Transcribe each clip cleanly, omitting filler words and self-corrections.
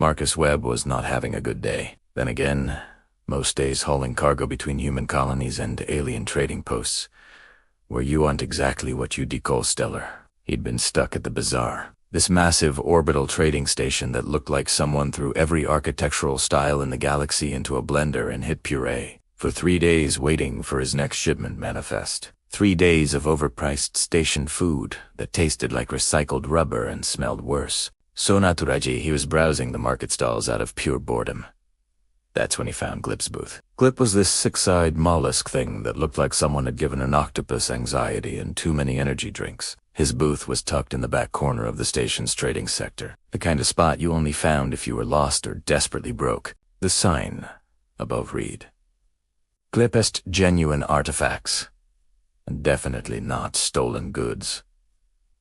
Marcus Webb was not having a good day. Then again, most days hauling cargo between human colonies and alien trading posts where you aren't exactly what you'd call stellar. He'd been stuck at the Bazaar, this massive orbital trading station that looked like someone threw every architectural style in the galaxy into a blender and hit puree, for 3 days waiting for his next shipment manifest. 3 days of overpriced station food that tasted like recycled rubber and smelled worse. So naturaji, he was browsing the market stalls out of pure boredom. That's when he found Glip's booth. Glip was this six-eyed mollusk thing that looked like someone had given an octopus anxiety and too many energy drinks. His booth was tucked in the back corner of the station's trading sector, the kind of spot you only found if you were lost or desperately broke. The sign above read, Glip est genuine artifacts, and definitely not stolen goods,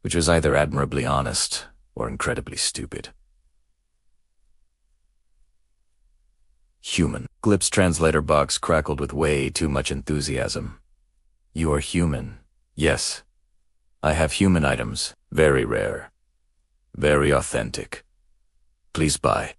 which was either admirably honest or incredibly stupid. Human. Glip's translator box crackled with way too much enthusiasm. You are human. Yes. I have human items. Very rare. Very authentic. Please buy.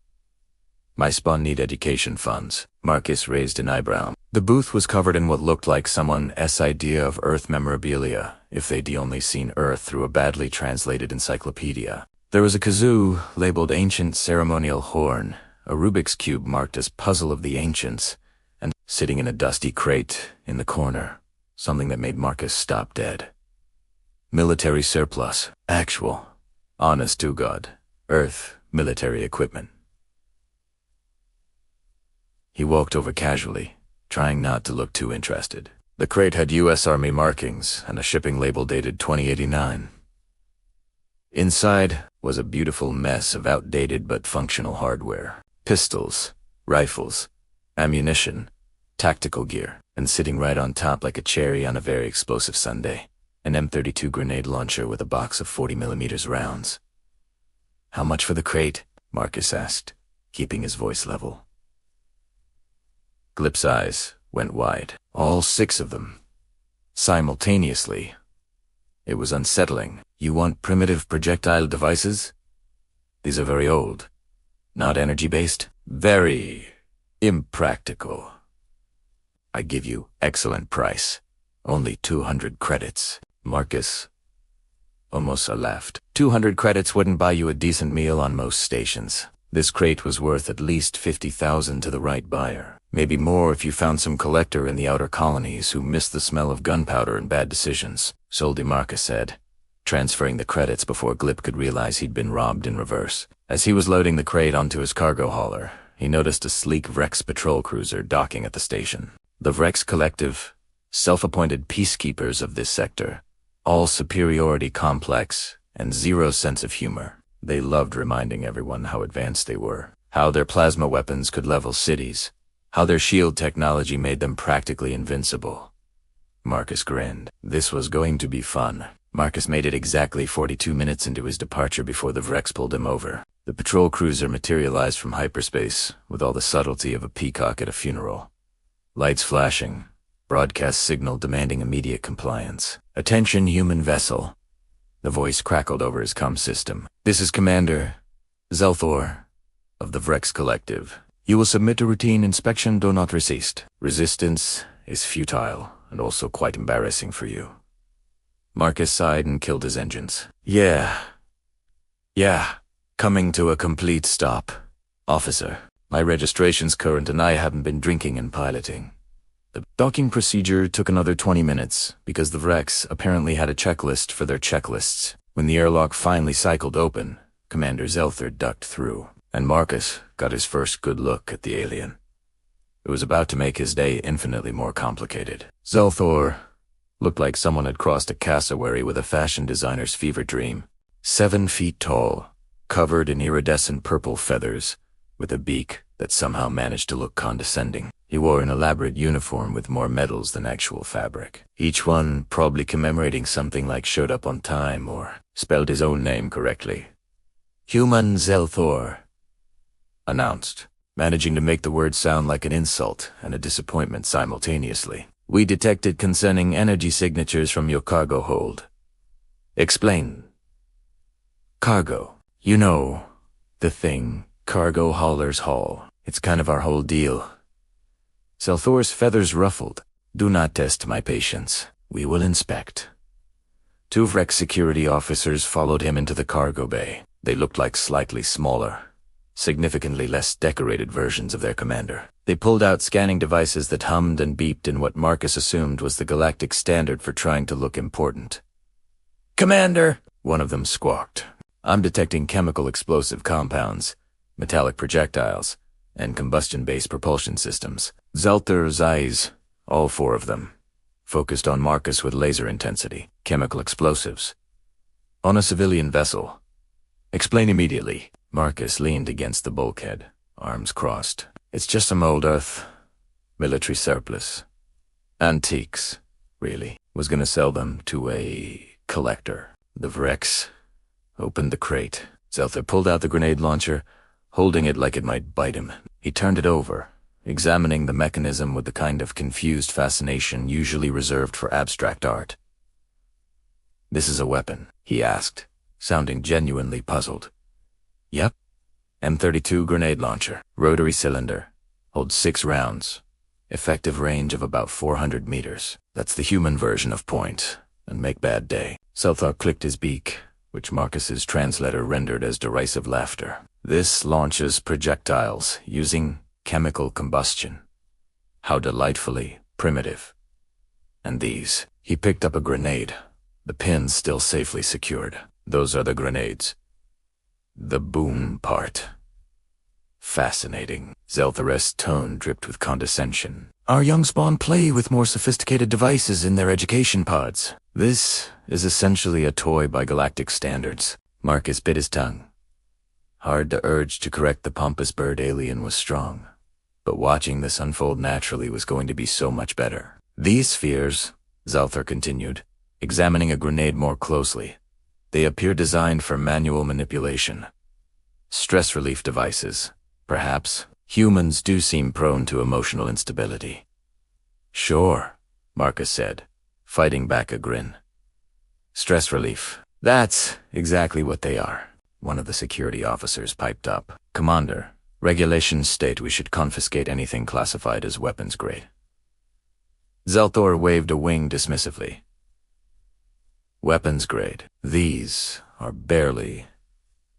My spawn need education funds. Marcus raised an eyebrow. The booth was covered in what looked like someone's idea of Earth memorabilia, if they'd only seen Earth through a badly translated encyclopedia. There was a kazoo labeled Ancient Ceremonial Horn, a Rubik's Cube marked as Puzzle of the Ancients, and sitting in a dusty crate in the corner, something that made Marcus stop dead. Military surplus. Actual. Honest to God. Earth military equipment. He walked over casually, trying not to look too interested. The crate had U.S. Army markings and a shipping label dated 2089. Inside was a beautiful mess of outdated but functional hardware. Pistols, rifles, ammunition, tactical gear, and sitting right on top like a cherry on a very explosive sundae, an M32 grenade launcher with a box of 40mm rounds. How much for the crate? Marcus asked, keeping his voice level. Glip's eyes went wide. All 6 of them. Simultaneously. It was unsettling. You want primitive projectile devices? These are very old. Not energy-based. Very impractical. I give you excellent price. Only 200 credits. Marcus almost laughed. 200 credits wouldn't buy you a decent meal on most stations. This crate was worth at least 50,000 to the right buyer. Maybe more if you found some collector in the outer colonies who missed the smell of gunpowder and bad decisions, Soldi Marcus said, transferring the credits before Glip could realize he'd been robbed in reverse. As he was loading the crate onto his cargo hauler, he noticed a sleek Vrex patrol cruiser docking at the station. The Vrex Collective, self-appointed peacekeepers of this sector, all superiority complex and zero sense of humor. They loved reminding everyone how advanced they were, how their plasma weapons could level cities, how their shield technology made them practically invincible. Marcus grinned. This was going to be fun. Marcus made it exactly 42 minutes into his departure before the Vrex pulled him over. The patrol cruiser materialized from hyperspace with all the subtlety of a peacock at a funeral. Lights flashing, broadcast signal demanding immediate compliance. Attention, human vessel. The voice crackled over his comm system. This is Commander Zelthor of the Vrex Collective. You will submit a routine inspection, do not resist. Resistance is futile and also quite embarrassing for you. Marcus sighed and killed his engines. Yeah. Coming to a complete stop. Officer, my registration's current and I haven't been drinking and piloting. The docking procedure took another 20 minutes because the Vrex apparently had a checklist for their checklists. When the airlock finally cycled open, Commander Zelthor ducked through, and Marcus got his first good look at the alien. It was about to make his day infinitely more complicated. Zelthor looked like someone had crossed a cassowary with a fashion designer's fever dream. 7 feet tall, covered in iridescent purple feathers, with a beak that somehow managed to look condescending. He wore an elaborate uniform with more medals than actual fabric, each one probably commemorating something like showed up on time or spelled his own name correctly. Human Zelthor announced, managing to make the word sound like an insult and a disappointment simultaneously. We detected concerning energy signatures from your cargo hold. Explain. Cargo. You know, the thing Cargo haulers haul. It's kind of our whole deal. Zelthor's feathers ruffled. Do not test my patience. We will inspect. Two Vrex security officers followed him into the cargo bay. They looked like slightly smaller, significantly less decorated versions of their commander. They pulled out scanning devices that hummed and beeped in what Marcus assumed was the galactic standard for trying to look important. "Commander!" one of them squawked. "I'm detecting chemical explosive compounds, metallic projectiles, and combustion-based propulsion systems." Zelthor's eyes, all four of them, focused on Marcus with laser intensity. Chemical explosives. On a civilian vessel. Explain immediately. Marcus leaned against the bulkhead, arms crossed. It's just some old Earth military surplus. Antiques, really. Was gonna sell them to a collector. The Vrex opened the crate. Zelthor pulled out the grenade launcher, holding it like it might bite him. He turned it over, examining the mechanism with the kind of confused fascination usually reserved for abstract art. "This is a weapon?" he asked, sounding genuinely puzzled. "Yep. M32 grenade launcher, rotary cylinder, holds 6 rounds, effective range of about 400 meters. That's the human version of point, and make bad day." Zelthor clicked his beak, which Marcus's translator rendered as derisive laughter. "This launches projectiles using chemical combustion. How delightfully primitive. And these." He picked up a grenade, the pins still safely secured. "Those are the grenades. The boom part. Fascinating." Zelthor's tone dripped with condescension. "Our young spawn play with more sophisticated devices in their education pods. This is essentially a toy by galactic standards." Marcus bit his tongue. Hard the urge to correct the pompous bird alien was strong, but watching this unfold naturally was going to be so much better. "These spheres," Zelthor continued, examining a grenade more closely, "they appear designed for manual manipulation. Stress relief devices, perhaps. Humans do seem prone to emotional instability." "Sure," Marcus said, fighting back a grin. "Stress relief. That's exactly what they are." One of the security officers piped up. "Commander, regulations state we should confiscate anything classified as weapons grade." Zelthor waved a wing dismissively. "Weapons grade. These are barely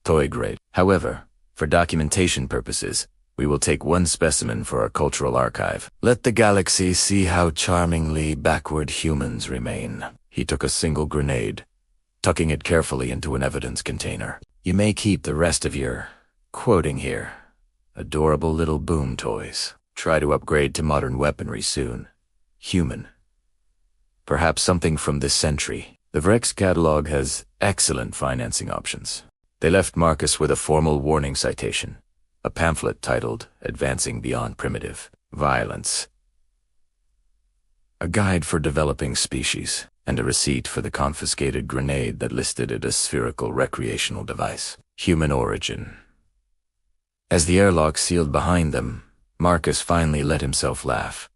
toy grade. However, for documentation purposes, we will take one specimen for our cultural archive. Let the galaxy see how charmingly backward humans remain." He took a single grenade, tucking it carefully into an evidence container. "You may keep the rest of your, quoting here, adorable little boom toys. Try to upgrade to modern weaponry soon. Human. Perhaps something from this century. The Vrex catalog has excellent financing options." They left Marcus with a formal warning citation, a pamphlet titled "Advancing Beyond Primitive Violence," a guide for developing species, and a receipt for the confiscated grenade that listed it as spherical recreational device. Human origin. As the airlock sealed behind them, Marcus finally let himself laugh.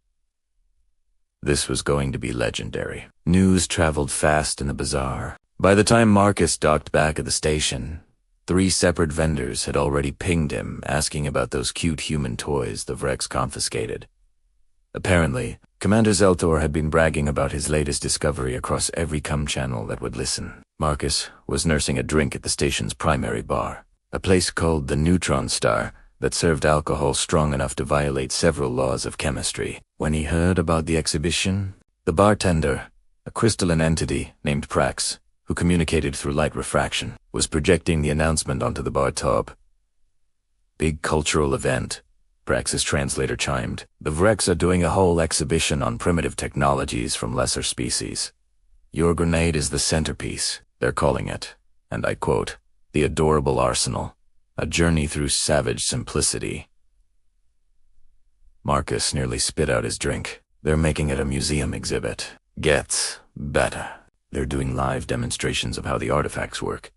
This was going to be legendary. News traveled fast in the bazaar. By the time Marcus docked back at the station, 3 separate vendors had already pinged him asking about those cute human toys the Vrex confiscated. Apparently, Commander Zelthor had been bragging about his latest discovery across every channel that would listen. Marcus was nursing a drink at the station's primary bar, a place called the Neutron Star that served alcohol strong enough to violate several laws of chemistry. When he heard about the exhibition, the bartender, a crystalline entity named Prax, who communicated through light refraction, was projecting the announcement onto the bar top. "Big cultural event," Prax's translator chimed. "The Vrex are doing a whole exhibition on primitive technologies from lesser species. Your grenade is the centerpiece, they're calling it, and I quote, 'the adorable arsenal, a journey through savage simplicity.'" Marcus nearly spit out his drink. "They're making it a museum exhibit. Gets better. They're doing live demonstrations of how the artifacts work.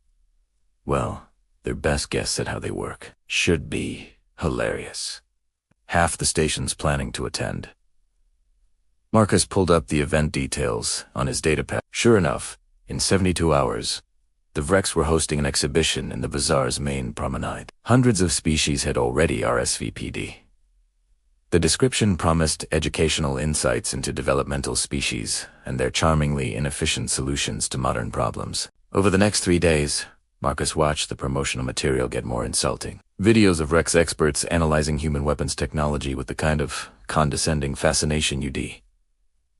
Well, their best guess at how they work. Should be hilarious. Half the station's planning to attend." Marcus pulled up the event details on his datapad. Sure enough, in 72 hours, The Vrex were hosting an exhibition in the bazaar's main promenade. Hundreds of species had already RSVP'd. The description promised educational insights into developmental species and their charmingly inefficient solutions to modern problems. Over the next 3 days, Marcus watched the promotional material get more insulting. Videos of Vrex experts analyzing human weapons technology with the kind of condescending fascination you'd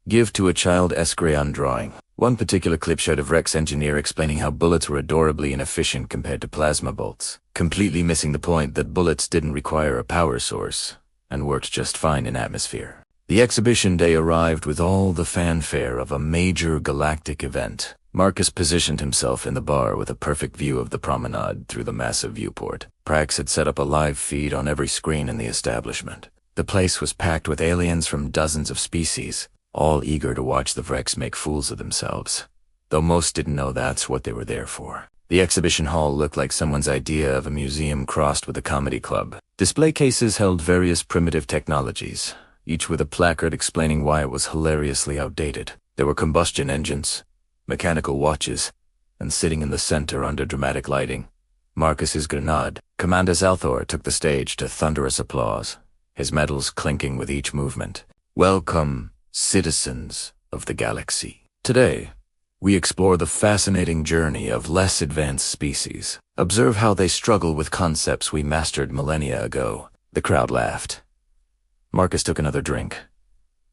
give to a child crayon drawing. One particular clip showed a Vrex engineer explaining how bullets were adorably inefficient compared to plasma bolts, completely missing the point that bullets didn't require a power source and worked just fine in atmosphere. The exhibition day arrived with all the fanfare of a major galactic event. Marcus positioned himself in the bar with a perfect view of the promenade through the massive viewport. Prax had set up a live feed on every screen in the establishment. The place was packed with aliens from dozens of species, all eager to watch the Vrex make fools of themselves, though most didn't know that's what they were there for. The exhibition hall looked like someone's idea of a museum crossed with a comedy club. Display cases held various primitive technologies, each with a placard explaining why it was hilariously outdated. There were combustion engines, mechanical watches, and sitting in the center under dramatic lighting, Marcus's grenade. Commander Zalthor took the stage to thunderous applause, his medals clinking with each movement. Welcome, citizens of the galaxy. Today, we explore the fascinating journey of less advanced species. Observe how they struggle with concepts we mastered millennia ago. The crowd laughed. Marcus took another drink.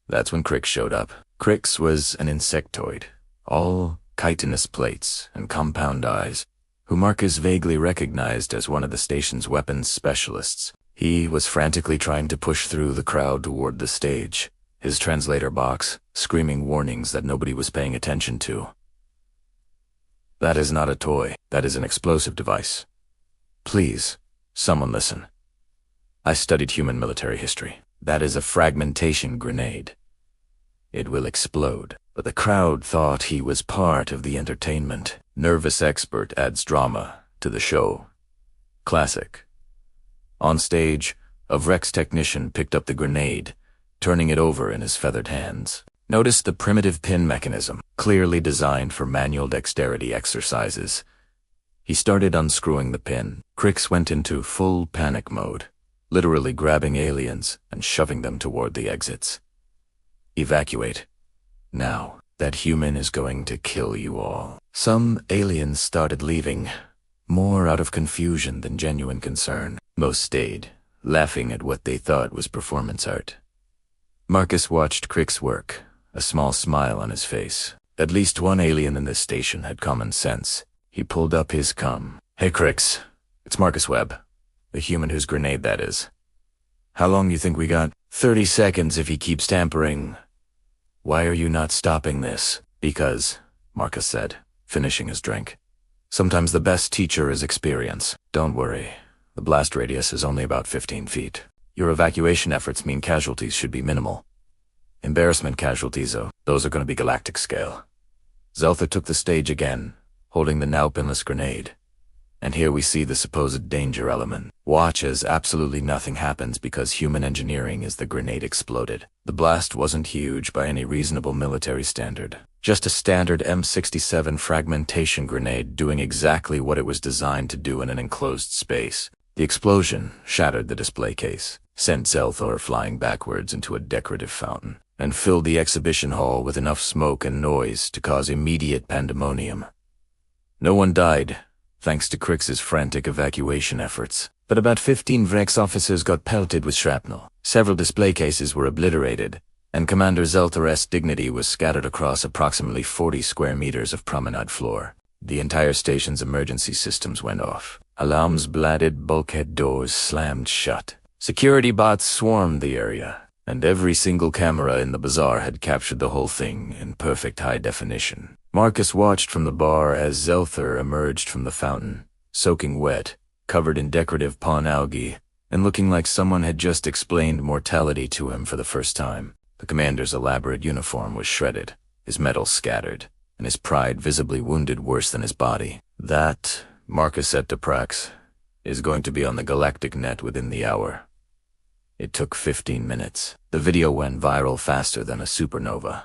That's when Crix showed up. Crix was an insectoid, all chitinous plates and compound eyes, who Marcus vaguely recognized as one of the station's weapons specialists. He was frantically trying to push through the crowd toward the stage, his translator box screaming warnings that nobody was paying attention to. That is not a toy. That is an explosive device. Please, someone listen. I studied human military history. That is a fragmentation grenade. It will explode. But the crowd thought he was part of the entertainment. Nervous expert adds drama to the show. Classic. On stage, a Vrex technician picked up the grenade, turning it over in his feathered hands. Notice the primitive pin mechanism, clearly designed for manual dexterity exercises. He started unscrewing the pin. Crix went into full panic mode, literally grabbing aliens and shoving them toward the exits. Evacuate. Now, that human is going to kill you all. Some aliens started leaving, more out of confusion than genuine concern. Most stayed, laughing at what they thought was performance art. Marcus watched Crix work, a small smile on his face. At least one alien in this station had common sense. He pulled up his comm. Hey Crix, it's Marcus Webb, the human whose grenade that is. How long you think we got? 30 seconds if he keeps tampering. Why are you not stopping this? Because, Marcus said, finishing his drink. Sometimes the best teacher is experience. Don't worry, the blast radius is only about 15 feet. Your evacuation efforts mean casualties should be minimal. Embarrassment casualties, though, those are going to be galactic scale. Zelther took the stage again, holding the now pinless grenade. And here we see the supposed danger element. Watch as absolutely nothing happens because human engineering as the grenade exploded. The blast wasn't huge by any reasonable military standard. Just a standard M67 fragmentation grenade doing exactly what it was designed to do in an enclosed space. The explosion shattered the display case, sent Zelthor flying backwards into a decorative fountain, and filled the exhibition hall with enough smoke and noise to cause immediate pandemonium. No one died, thanks to Crix's frantic evacuation efforts, but about 15 Vrex officers got pelted with shrapnel. Several display cases were obliterated, and Commander Zelthor's dignity was scattered across approximately 40 square meters of promenade floor. The entire station's emergency systems went off. Alarms blatted, bulkhead doors slammed shut. Security bots swarmed the area, and every single camera in the bazaar had captured the whole thing in perfect high definition. Marcus watched from the bar as Zelthor emerged from the fountain, soaking wet, covered in decorative pond algae, and looking like someone had just explained mortality to him for the first time. The commander's elaborate uniform was shredded, his medals scattered, and his pride visibly wounded worse than his body. That, Marcus said to Prax, is going to be on the galactic net within the hour. It took 15 minutes. The video went viral faster than a supernova.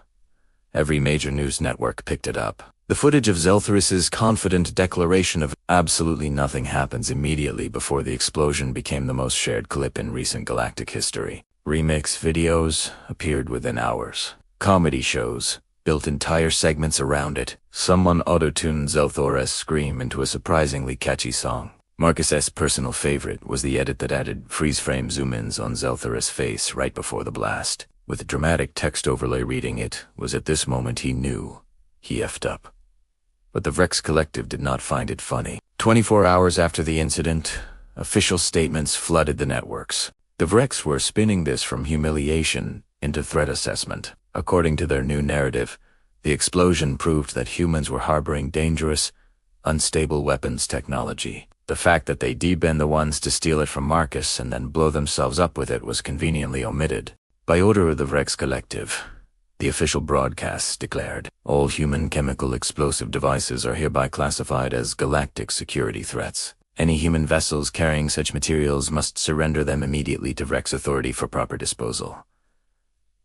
Every major news network picked it up. The footage of Zelthoris's confident declaration of absolutely nothing happens immediately before the explosion became the most shared clip in recent galactic history. Remix videos appeared within hours. Comedy shows built entire segments around it. Someone auto-tuned Zelthoris' scream into a surprisingly catchy song. Marcus's personal favorite was the edit that added freeze-frame zoom-ins on Zelthoris' face right before the blast. With a dramatic text overlay reading it was at this moment he knew he effed up. But the Vrex Collective did not find it funny. 24 hours after the incident, official statements flooded the networks. The Vrex were spinning this from humiliation into threat assessment. According to their new narrative, the explosion proved that humans were harboring dangerous, unstable weapons technology. The fact that they'd been the ones to steal it from Marcus and then blow themselves up with it was conveniently omitted. By order of the Vrex Collective, the official broadcasts declared, all human chemical explosive devices are hereby classified as galactic security threats. Any human vessels carrying such materials must surrender them immediately to Vrex Authority for proper disposal.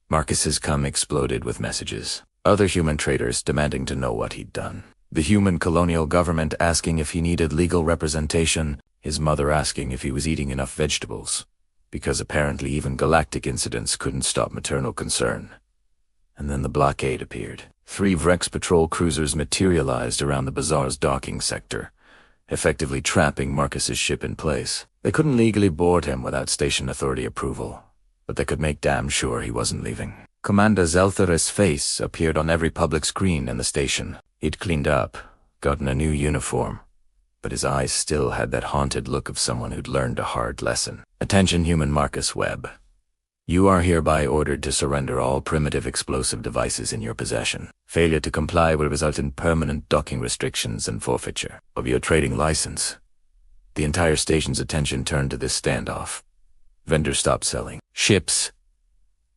Marcus's cum exploded with messages. Other human traders demanding to know what he'd done. The human colonial government asking if he needed legal representation. His mother asking if he was eating enough vegetables. Because apparently even galactic incidents couldn't stop maternal concern. And then the blockade appeared. 3 Vrex patrol cruisers materialized around the bazaar's docking sector, effectively trapping Marcus's ship in place. They couldn't legally board him without station authority approval, but they could make damn sure he wasn't leaving. Commander Zelthoris' face appeared on every public screen in the station. He'd cleaned up, gotten a new uniform, but his eyes still had that haunted look of someone who'd learned a hard lesson. Attention, human Marcus Webb. You are hereby ordered to surrender all primitive explosive devices in your possession. Failure to comply will result in permanent docking restrictions and forfeiture of your trading license. The entire station's attention turned to this standoff. Vendors stopped selling. Ships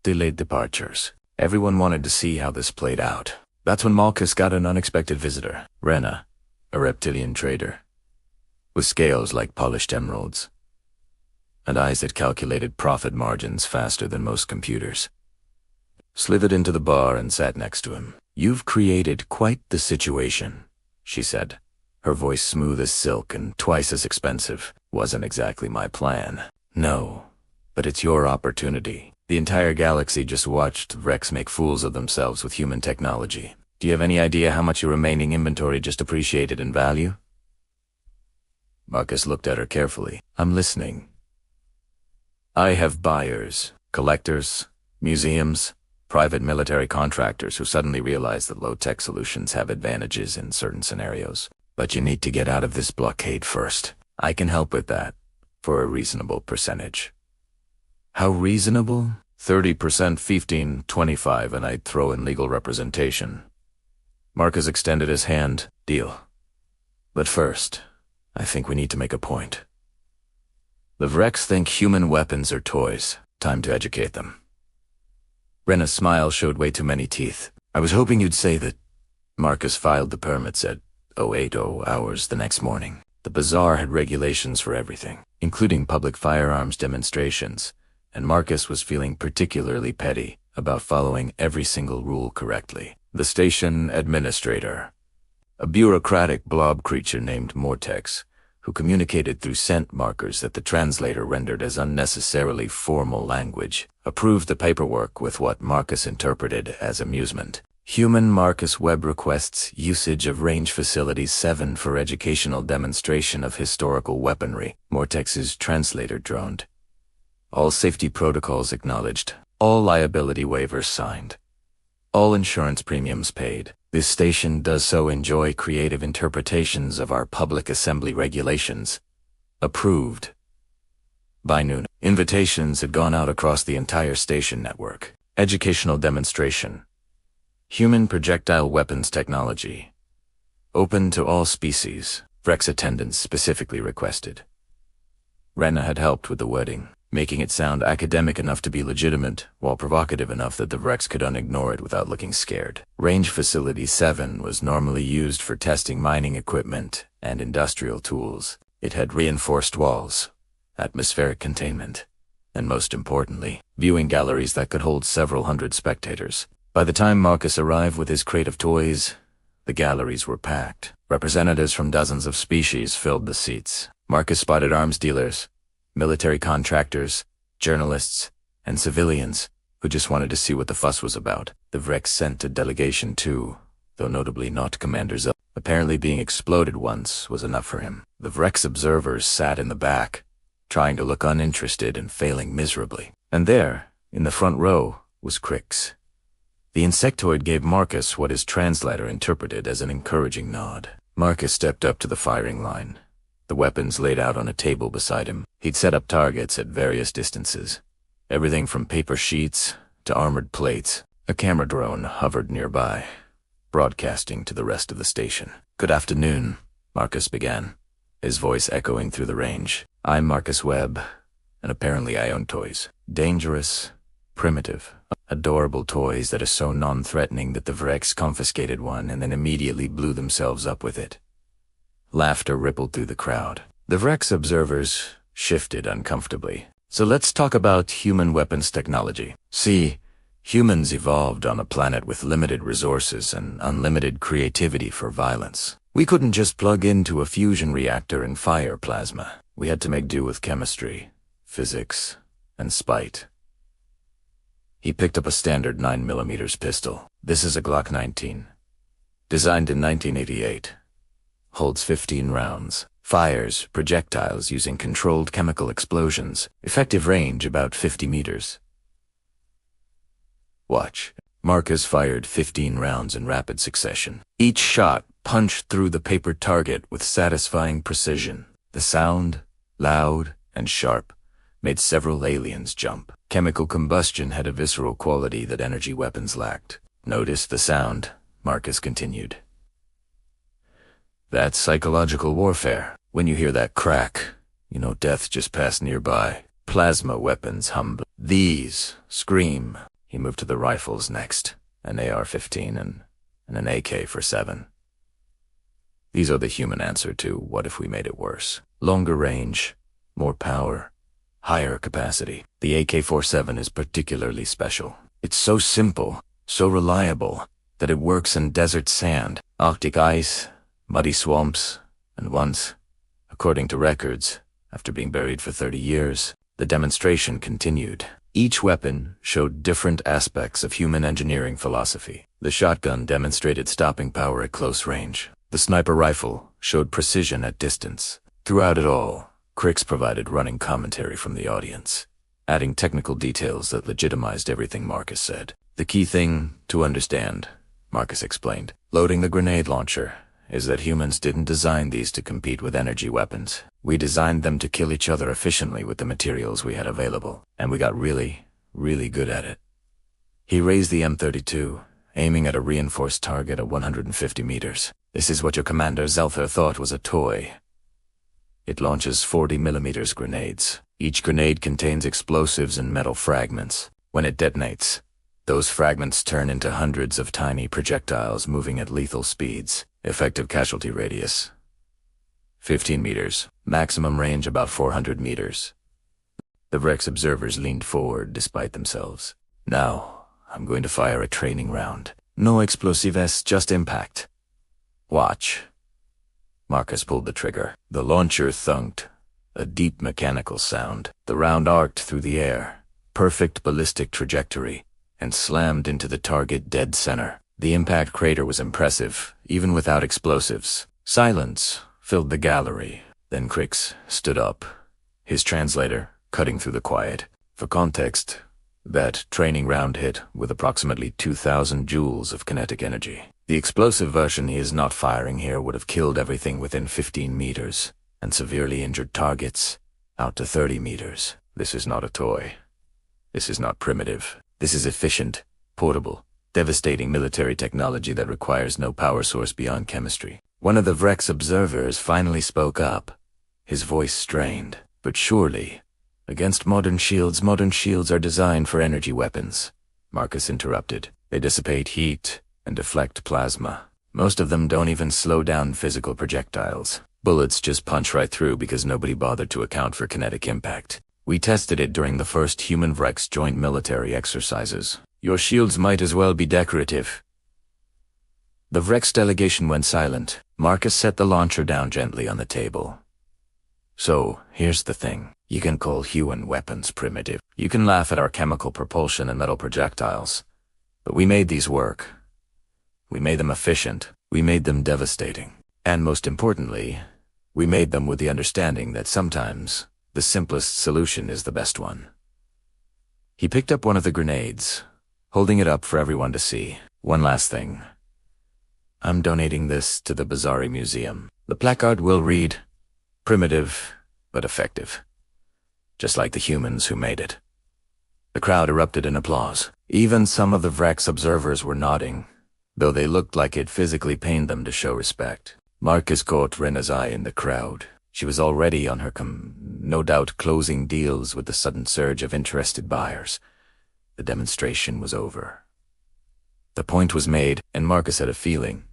delayed departures. Everyone wanted to see how this played out. That's when Marcus got an unexpected visitor. Rena, a reptilian trader, with scales like polished emeralds, and eyes that calculated profit margins faster than most computers. Slithered into the bar and sat next to him. You've created quite the situation, she said, her voice smooth as silk and twice as expensive. Wasn't exactly my plan. No, but it's your opportunity. The entire galaxy just watched Vrex make fools of themselves with human technology. Do you have any idea how much your remaining inventory just appreciated in value? Marcus looked at her carefully. I'm listening. I have buyers, collectors, museums, private military contractors who suddenly realize that low-tech solutions have advantages in certain scenarios. But you need to get out of this blockade first. I can help with that, for a reasonable percentage. How reasonable? 30%, 15, 25, and I'd throw in legal representation. Marcus extended his hand. Deal. But first, I think we need to make a point. The Vrex think human weapons are toys. Time to educate them. Rena's smile showed way too many teeth. I was hoping you'd say that. Marcus filed the permits at 080 hours the next morning. The bazaar had regulations for everything, including public firearms demonstrations, and Marcus was feeling particularly petty about following every single rule correctly. The station administrator, a bureaucratic blob creature named Mortex, who communicated through scent markers that the translator rendered as unnecessarily formal language, approved the paperwork with what Marcus interpreted as amusement. Human Marcus Webb requests usage of Range Facility 7 for educational demonstration of historical weaponry. Mortex's translator droned. All safety protocols acknowledged. All liability waivers signed. All insurance premiums paid. This station does so enjoy creative interpretations of our public assembly regulations. Approved. By noon, invitations had gone out across the entire station network. Educational demonstration. Human projectile weapons technology. Open to all species. Vrex attendance specifically requested. Rena had helped with the wording, making it sound academic enough to be legitimate, while provocative enough that the Vrex could unignore it without looking scared. Range Facility 7 was normally used for testing mining equipment and industrial tools. It had reinforced walls, atmospheric containment, and most importantly, viewing galleries that could hold several hundred spectators. By the time Marcus arrived with his crate of toys, The galleries were packed. Representatives from dozens of species filled the seats. Marcus spotted arms dealers, military contractors, journalists, and civilians who just wanted to see what the fuss was about. The Vrex sent a delegation too, though notably not Commander Zell. Apparently being exploded once was enough for him. The Vrex observers sat in the back, trying to look uninterested and failing miserably. And there, in the front row, was Crix. The insectoid gave Marcus what his translator interpreted as an encouraging nod. Marcus stepped up to the firing line, the weapons laid out on a table beside him. He'd set up targets at various distances, everything from paper sheets to armored plates. A camera drone hovered nearby, broadcasting to the rest of the station. "Good afternoon," Marcus began, his voice echoing through the range. "I'm Marcus Webb, and apparently I own toys. Dangerous, primitive, adorable toys that are so non-threatening that the Vrex confiscated one and then immediately blew themselves up with it." Laughter rippled through the crowd. The Vrex observers shifted uncomfortably. "So let's talk about human weapons technology. See, humans evolved on a planet with limited resources and unlimited creativity for violence. We couldn't just plug into a fusion reactor and fire plasma. We had to make do with chemistry, physics, and spite." He picked up a standard 9mm pistol. "This is a Glock 19. Designed in 1988. Holds 15 rounds. Fires projectiles using controlled chemical explosions. Effective range about 50 meters. Watch." Marcus fired 15 rounds in rapid succession. Each shot punched through the paper target with satisfying precision. The sound, loud and sharp, made several aliens jump. Chemical combustion had a visceral quality that energy weapons lacked. "Notice the sound," Marcus continued. "That's psychological warfare. When you hear that crack, you know death just passed nearby. Plasma weapons hum. These scream." He moved to the rifles next, an AR-15 and an AK-47. "These are the human answer to what if we made it worse. Longer range, more power, higher capacity. The AK-47 is particularly special. It's so simple, so reliable, that it works in desert sand, Arctic ice, muddy swamps, and once, according to records, after being buried for 30 years, the demonstration continued. Each weapon showed different aspects of human engineering philosophy. The shotgun demonstrated stopping power at close range. The sniper rifle showed precision at distance. Throughout it all, Crix provided running commentary from the audience, adding technical details that legitimized everything Marcus said. "The key thing to understand," Marcus explained, "loading the grenade launcher, is that humans didn't design these to compete with energy weapons. We designed them to kill each other efficiently with the materials we had available, and we got really, really good at it." He raised the M32, aiming at a reinforced target at 150 meters. "This is what your commander Zelther thought was a toy. It launches 40mm grenades. Each grenade contains explosives and metal fragments. When it detonates, those fragments turn into hundreds of tiny projectiles moving at lethal speeds. Effective casualty radius 15 meters. Maximum range about 400 meters. The Vrex observers leaned forward despite themselves. "Now, I'm going to fire a training round. No explosives, just impact. Watch." Marcus pulled the trigger. The launcher thunked, a deep mechanical sound. The round arced through the air, perfect ballistic trajectory, and slammed into the target dead center. The impact crater was impressive, even without explosives. Silence filled the gallery. Then Crix stood up, his translator cutting through the quiet. For context, that training round hit with approximately 2,000 joules of kinetic energy. The explosive version he is not firing here would have killed everything within 15 meters, and severely injured targets out to 30 meters. This is not a toy. This is not primitive. This is efficient, portable, devastating military technology that requires no power source beyond chemistry. One of the Vrex observers finally spoke up, his voice strained. "But surely, against modern shields are designed for energy weapons," Marcus interrupted. "They dissipate heat and deflect plasma. Most of them don't even slow down physical projectiles. Bullets just punch right through because nobody bothered to account for kinetic impact. We tested it during the first human-Vrex joint military exercises. Your shields might as well be decorative." The Vrex delegation went silent. Marcus set the launcher down gently on the table. So, here's the thing. You can call human weapons primitive. You can laugh at our chemical propulsion and metal projectiles. But we made these work. We made them efficient. We made them devastating. And most importantly, we made them with the understanding that sometimes the simplest solution is the best one. He picked up one of the grenades, holding it up for everyone to see. One last thing. I'm donating this to the Bizarre Museum. The placard will read, "Primitive, but effective." Just like the humans who made it. The crowd erupted in applause. Even some of the Vrex observers were nodding, though they looked like it physically pained them to show respect. Marcus caught Rena's eye in the crowd. She was already on her no doubt closing deals with the sudden surge of interested buyers. The demonstration was over. The point was made, and Marcus had a feeling.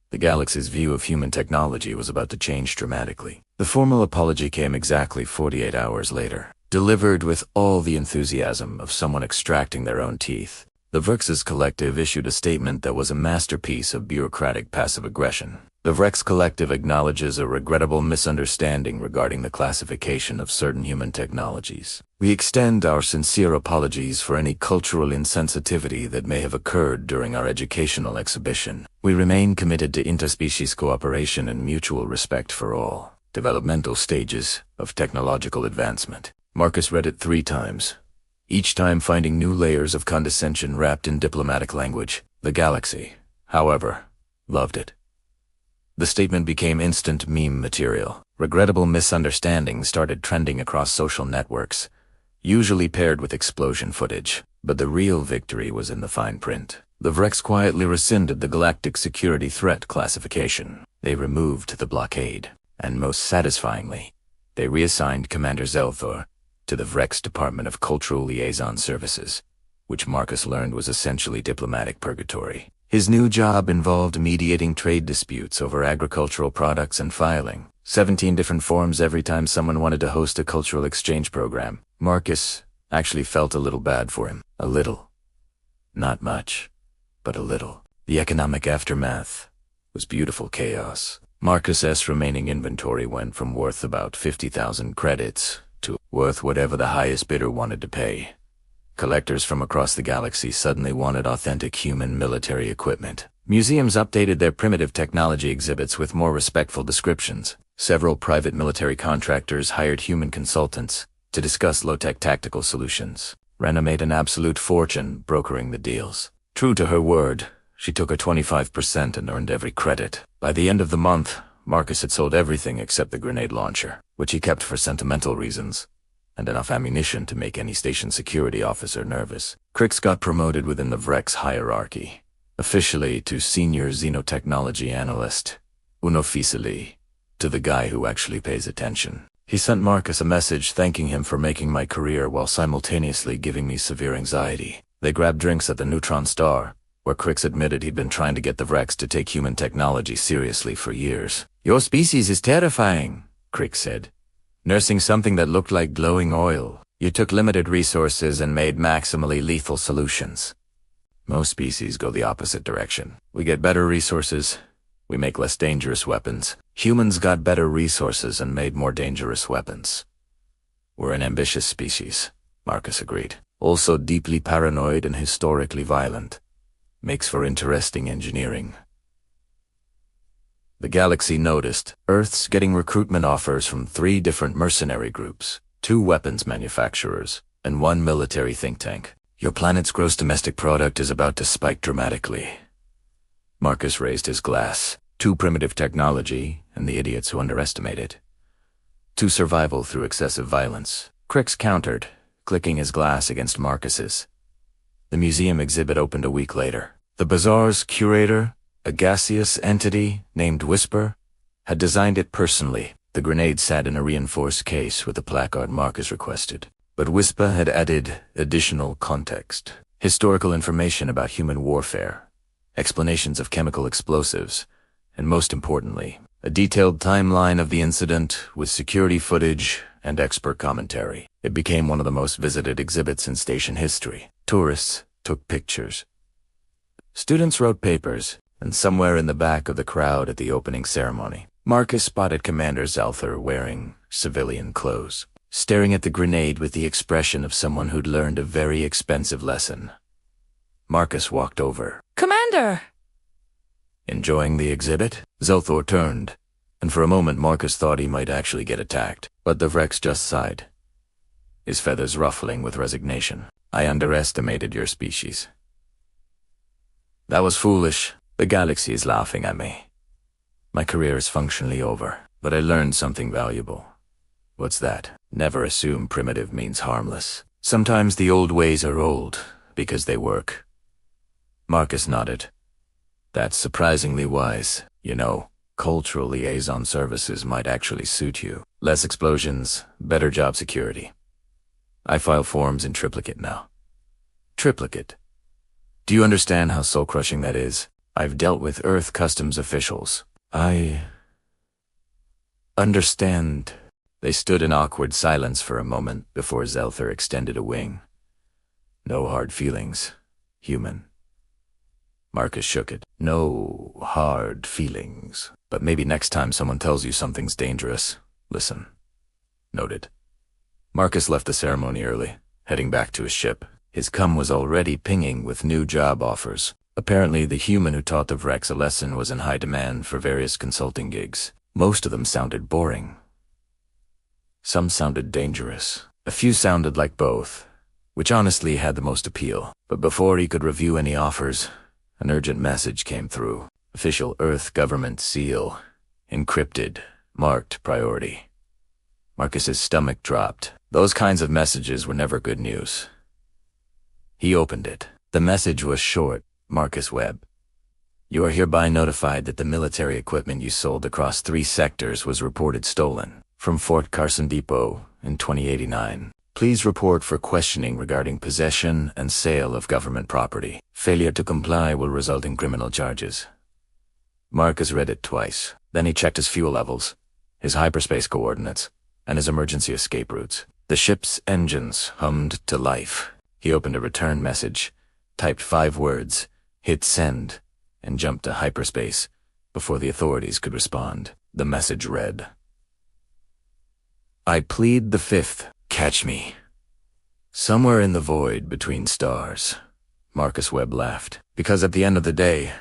The galaxy's view of human technology was about to change dramatically. The formal apology came exactly 48 hours later, delivered with all the enthusiasm of someone extracting their own teeth. The Vrex Collective issued a statement that was a masterpiece of bureaucratic passive aggression. The Vrex Collective acknowledges a regrettable misunderstanding regarding the classification of certain human technologies. We extend our sincere apologies for any cultural insensitivity that may have occurred during our educational exhibition. We remain committed to interspecies cooperation and mutual respect for all developmental stages of technological advancement. Marcus read it 3 times, each time finding new layers of condescension wrapped in diplomatic language. The galaxy, however, loved it. The statement became instant meme material. Regrettable misunderstandings started trending across social networks, usually paired with explosion footage. But the real victory was in the fine print. The Vrex quietly rescinded the Galactic Security Threat classification. They removed the blockade, and most satisfyingly, they reassigned Commander Zelthor to the Vrex Department of Cultural Liaison Services, which Marcus learned was essentially diplomatic purgatory. His new job involved mediating trade disputes over agricultural products and filing 17 different forms every time someone wanted to host a cultural exchange program. Marcus actually felt a little bad for him. A little. Not much, but a little. The economic aftermath was beautiful chaos. Marcus's remaining inventory went from worth about 50,000 credits to worth whatever the highest bidder wanted to pay. Collectors from across the galaxy suddenly wanted authentic human military equipment. Museums updated their primitive technology exhibits with more respectful descriptions. Several private military contractors hired human consultants to discuss low-tech tactical solutions. Rena made an absolute fortune brokering the deals. True to her word, she took a 25% and earned every credit. By the end of the month, Marcus had sold everything except the grenade launcher, which he kept for sentimental reasons, and enough ammunition to make any station security officer nervous. Crix got promoted within the Vrex hierarchy, officially to Senior Xenotechnology Analyst, unofficially to the guy who actually pays attention. He sent Marcus a message thanking him for making my career while simultaneously giving me severe anxiety. They grabbed drinks at the Neutron Star, where Crix admitted he'd been trying to get the Vrex to take human technology seriously for years. "Your species is terrifying," Crix said, nursing something that looked like glowing oil. "You took limited resources and made maximally lethal solutions. Most species go the opposite direction. We get better resources, we make less dangerous weapons. Humans got better resources and made more dangerous weapons. We're an ambitious species," Marcus agreed. "Also deeply paranoid and historically violent. Makes for interesting engineering." The galaxy noticed Earth's getting recruitment offers from 3 different mercenary groups, 2 weapons manufacturers, and 1 military think tank. "Your planet's gross domestic product is about to spike dramatically." Marcus raised his glass. "To primitive technology and the idiots who underestimate it. To survival through excessive violence." Crix countered, clicking his glass against Marcus's. The museum exhibit opened a week later. The bazaar's curator, a gaseous entity named Whisper, had designed it personally. The grenade sat in a reinforced case with the placard Marcus requested. But Whisper had added additional context. Historical information about human warfare, explanations of chemical explosives, and most importantly, a detailed timeline of the incident with security footage and expert commentary. It became one of the most visited exhibits in station history. Tourists took pictures. Students wrote papers. and somewhere in the back of the crowd at the opening ceremony, Marcus spotted Commander Zelther wearing civilian clothes, staring at the grenade with the expression of someone who'd learned a very expensive lesson. Marcus walked over. "Commander!" Enjoying the exhibit? Zelthor turned, and for a moment Marcus thought he might actually get attacked, but the Vrex just sighed, his feathers ruffling with resignation. "I underestimated your species. That was foolish. The galaxy is laughing at me. My career is functionally over, but I learned something valuable." "What's that?" "Never assume primitive means harmless. Sometimes the old ways are old, because they work." Marcus nodded. "That's surprisingly wise. You know, cultural liaison services might actually suit you. Less explosions, better job security. I file forms in triplicate now." "Triplicate? Do you understand how soul-crushing that is? I've dealt with Earth customs officials. I understand." They stood in awkward silence for a moment before Zelther extended a wing. "No hard feelings. Human." Marcus shook it. "No hard feelings. But maybe next time someone tells you something's dangerous, listen." Noted. Marcus left the ceremony early, heading back to his ship. His cum was already pinging with new job offers. Apparently, the human who taught the Vrex a lesson was in high demand for various consulting gigs. Most of them sounded boring. Some sounded dangerous. A few sounded like both, which honestly had the most appeal. But before he could review any offers, an urgent message came through. Official Earth government seal. Encrypted. Marked priority. Marcus's stomach dropped. Those kinds of messages were never good news. He opened it. The message was short. "Marcus Webb. You are hereby notified that the military equipment you sold across 3 sectors was reported stolen from Fort Carson Depot in 2089. Please report for questioning regarding possession and sale of government property. Failure to comply will result in criminal charges." Marcus read it twice. Then he checked his fuel levels, his hyperspace coordinates, and his emergency escape routes. The ship's engines hummed to life. He opened a return message, typed 5 words, hit send, and jumped to hyperspace before the authorities could respond. The message read, "I plead the 5th. Catch me. Somewhere in the void between stars." Marcus Webb laughed. Because at the end of the day,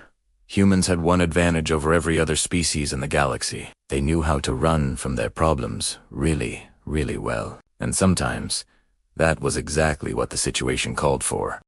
humans had one advantage over every other species in the galaxy. They knew how to run from their problems really, really well. And sometimes, that was exactly what the situation called for.